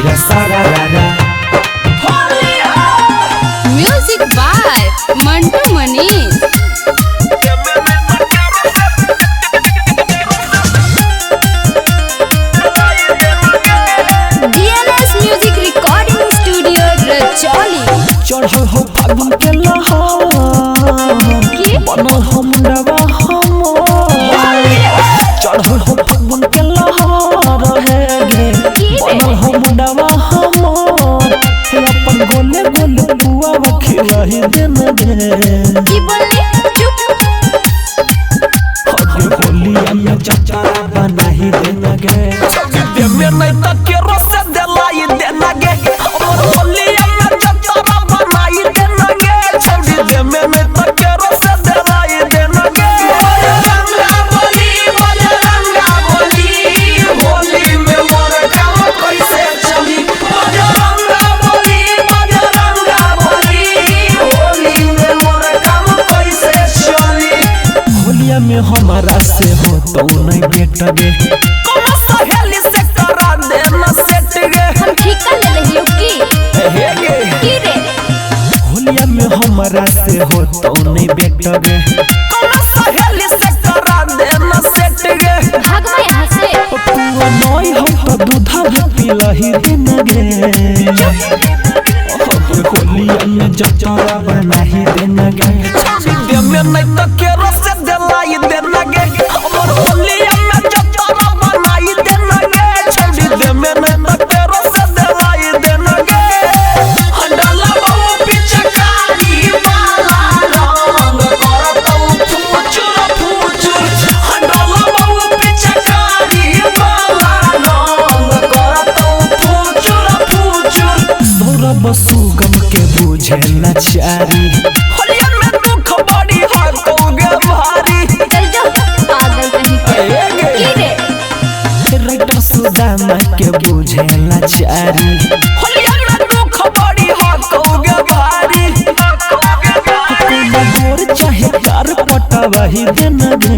जिया सारा रारा। Music by Mantu Manish. DNS music recording studio Rajauli. चढ़ल हो फागुन के लहर बनल हो मुंडवा हमर। चढ़ल हो फागुन के लहर गे बनल हो मुंडवा हमर। अपन गोले गोले बुआ खिलाही दिन गे। की बोलली चुप। हगे होलिया में चचारा बनाही दिन गे। दे में नहीं त के रस देलाई दिन गे। हमर होलिया में चचारा बनाही दिन गे। छौड़ी दे में नहीं त के रस देलाई दिन गे। रंगा बोली होली में मोर काम कैसे चली। रंगा बोली होली में मोर काम कैसे चली। होलिया में हमारा से हो तो नहीं बेटा गे। कौन सहेली से करा देना सेट गे। हम ठिका ले लेलियो की हे गे की रे। होलिया में हमारा से हो तो नहीं बेटा गे। कौन सहेली से करा देना सेट गे। भाग में यहाँ से। पुआ नई हो तो दूधा पिलही दिन गे। होलिया में जचारा बनाही दिन गे। दे में नहीं त के रस देलाई दिन गे। हमर होलिया में जचारा बनाही दिन गे। छौड़ी दे में नहीं त के रस देलाई दिन गे। हंडला बहु पिचकारी वाला रंग करतौ फुचुर। हंडला बहु पिचकारी वाला रंग करतौ फुचुर। सौरभ सुगम के बुझे लाचारी। होलिया में दुख बड़ी हकोगे भारी। चल जा पागल कहीं के की रे। राइटर सुदामा के बुझे लाचारी। होलिया में दुख बड़ी हकोगे भारी। गोर चाहे कार पटवाही दिन गे।